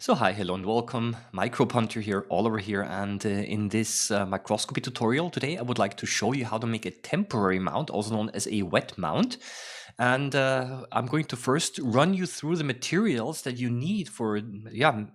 So hi, hello and welcome. Microbehunter here, Oliver here, and in this microscopy tutorial today I would like to show you how to make a temporary mount, also known as a wet mount. And I'm going to first run you through the materials that you need for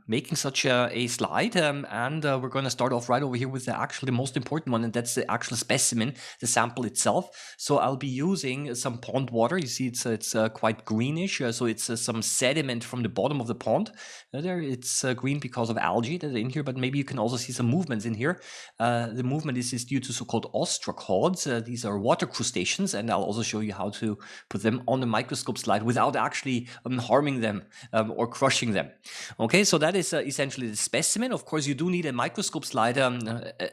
making such a slide. And we're going to start off right over here with the most important one, and that's the actual specimen, the sample itself. So I'll be using some pond water. You see it's quite greenish, so it's some sediment from the bottom of the pond. There it's green because of algae that are in here, but maybe you can also see some movements in here. The movement is due to so-called ostracods. These are water crustaceans, and I'll also show you how to put them on the microscope slide without actually harming them or crushing them. Okay, so that is essentially the specimen. Of course, you do need a microscope slide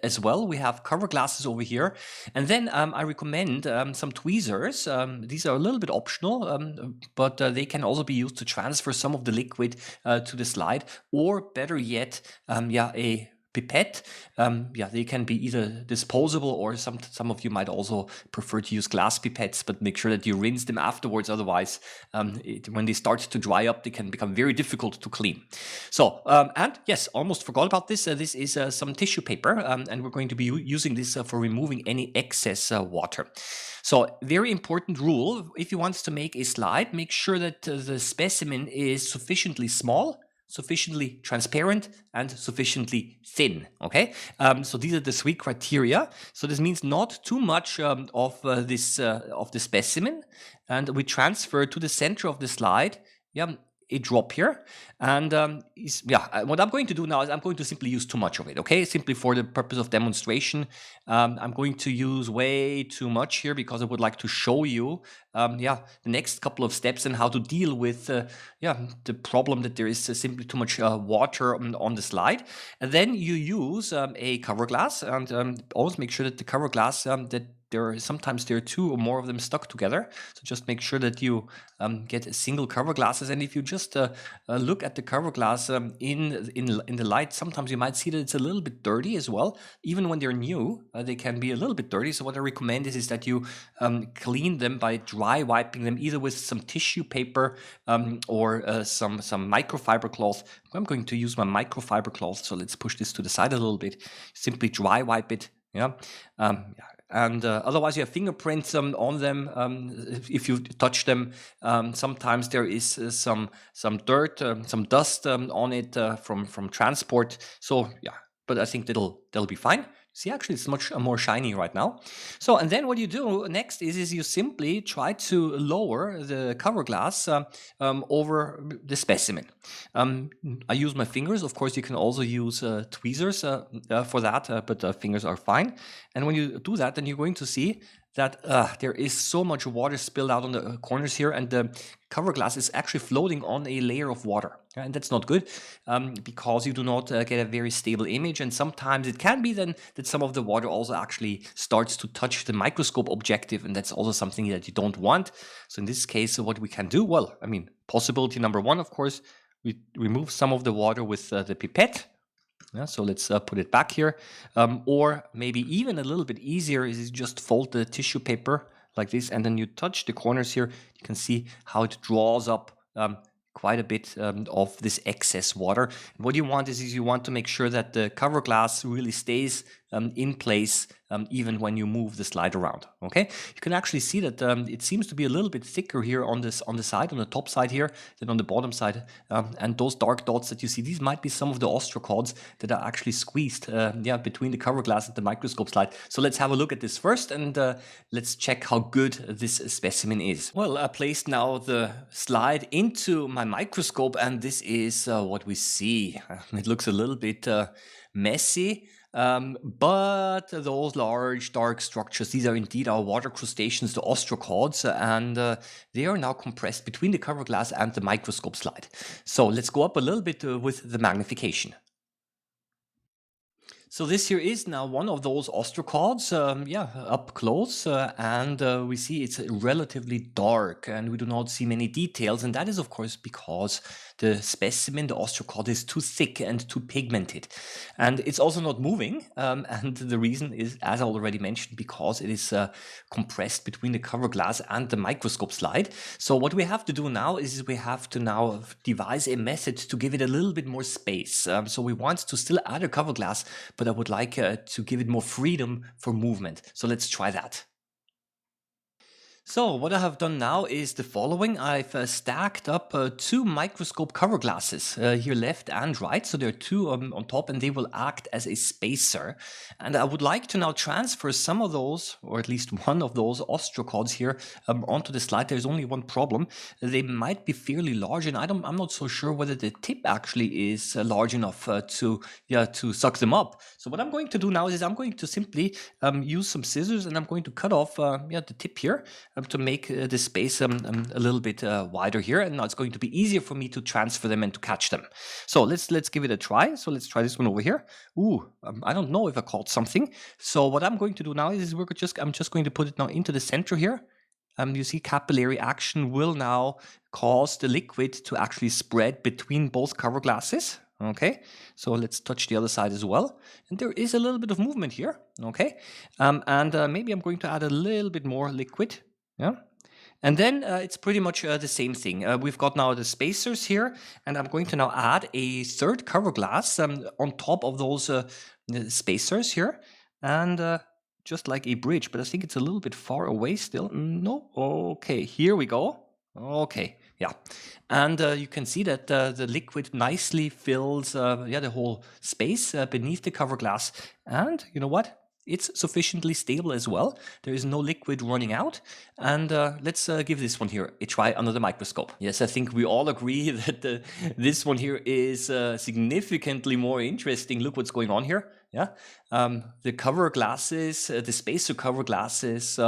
as well. We have cover glasses over here. And then I recommend some tweezers. These are a little bit optional, but they can also be used to transfer some of the liquid to the slide, or better yet, a pipette. They can be either disposable, or some of you might also prefer to use glass pipettes, but make sure that you rinse them afterwards. Otherwise, when they start to dry up, they can become very difficult to clean. So, and yes, almost forgot about this. This is some tissue paper, and we're going to be using this for removing any excess water. So, very important rule: if you want to make a slide, make sure that the specimen is sufficiently small, sufficiently transparent, and sufficiently thin. Okay, so these are the three criteria. So this means not too much of the specimen, and we transfer to the center of the slide. A drop here, and what I'm going to do now is I'm going to simply use too much of it. Okay, simply for the purpose of demonstration. I'm going to use way too much here because I would like to show you the next couple of steps and how to deal with the problem that there is simply too much water on the slide. And then you use a cover glass, and always make sure that the cover glass sometimes there are two or more of them stuck together. So just make sure that you get a single cover glasses. And if you just look at the cover glass in the light, sometimes you might see that it's a little bit dirty as well. Even when they're new, they can be a little bit dirty. So what I recommend is that you clean them by dry wiping them, either with some tissue paper or some microfiber cloth. I'm going to use my microfiber cloth. So let's push this to the side a little bit. Simply dry wipe it. And otherwise you have fingerprints on them if you touch them. Sometimes there is some dirt, some dust on it from transport. So but I think that'll be fine. See, actually it's much more shiny right now. So, and then what you do next is you simply try to lower the cover glass over the specimen. I use my fingers. Of course, you can also use tweezers for that, but fingers are fine. And when you do that, then you're going to see that there is so much water spilled out on the corners here, and the cover glass is actually floating on a layer of water. And that's not good because you do not get a very stable image. And sometimes it can be then that some of the water also actually starts to touch the microscope objective, and that's also something that you don't want. So in this case, what we can do, well, I mean, possibility number one, of course, we remove some of the water with the pipette. So let's put it back here. Or maybe even a little bit easier is just fold the tissue paper like this, and then you touch the corners here. You can see how it draws up quite a bit of this excess water. And what you want is you want to make sure that the cover glass really stays in place even when you move the slide around. Okay, you can actually see that it seems to be a little bit thicker here on the side, on the top side here, than on the bottom side. And those dark dots that you see, these might be some of the ostracods that are actually squeezed between the cover glass and the microscope slide. So let's have a look at this first, and let's check how good this specimen is. Well, I placed now the slide into my microscope, and this is what we see. It looks a little bit messy. But those large dark structures, these are indeed our water crustaceans, the ostracods, and they are now compressed between the cover glass and the microscope slide. So let's go up a little bit with the magnification. So this here is now one of those ostracods, up close, and we see it's relatively dark, and we do not see many details, and that is of course because the specimen, the ostracod, is too thick and too pigmented. And it's also not moving. And the reason is, as I already mentioned, because it is compressed between the cover glass and the microscope slide. So what we have to do now is we have to now devise a method to give it a little bit more space. So we want to still add a cover glass, but I would like to give it more freedom for movement. So let's try that. So what I have done now is the following. I've stacked up two microscope cover glasses here left and right. So there are two on top, and they will act as a spacer. And I would like to now transfer some of those, or at least one of those ostracods here onto the slide. There's only one problem. They might be fairly large, and I'm not so sure whether the tip actually is large enough to suck them up. So what I'm going to do now is I'm going to simply use some scissors, and I'm going to cut off the tip here to make the space a little bit wider here, and now it's going to be easier for me to transfer them and to catch them. So let's give it a try. So let's try this one over here. Ooh, I don't know if I caught something. So what I'm going to do now is I'm just going to put it now into the center here. You see capillary action will now cause the liquid to actually spread between both cover glasses. Okay, so let's touch the other side as well. And there is a little bit of movement here. Okay, and maybe I'm going to add a little bit more liquid. Yeah. And then it's pretty much the same thing. We've got now the spacers here, and I'm going to now add a third cover glass on top of those spacers here, and just like a bridge, but I think it's a little bit far away still. No? Okay, here we go. Okay, yeah. And you can see that the liquid nicely fills the whole space beneath the cover glass. And you know what? It's sufficiently stable as well. There is no liquid running out. And let's give this one here a try under the microscope. Yes, I think we all agree that this one here is significantly more interesting. Look what's going on here. Yeah, the cover glasses, the spacer cover glasses,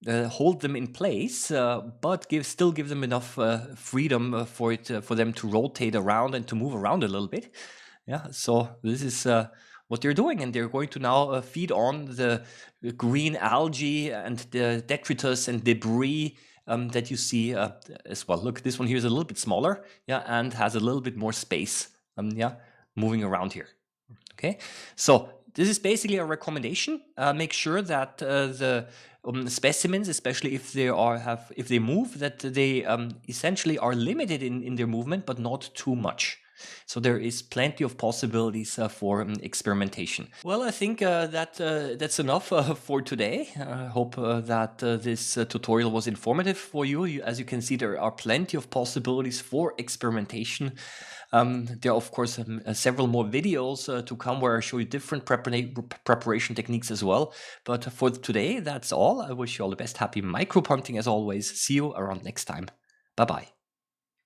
hold them in place, but still give them enough freedom for them to rotate around and to move around a little bit. Yeah, so this is what they're doing, and they're going to now feed on the green algae and the detritus and debris that you see as well. Look, this one here is a little bit smaller, yeah, and has a little bit more space, moving around here. Okay, so this is basically a recommendation. Make sure that the specimens, especially if they move, that they essentially are limited in their movement, but not too much. So there is plenty of possibilities for experimentation. Well, I think that's enough for today. I hope that this tutorial was informative for you. As you can see, there are plenty of possibilities for experimentation. There are, of course, several more videos to come where I show you different preparation techniques as well. But for today, that's all. I wish you all the best. Happy microbe hunting as always. See you around next time. Bye-bye.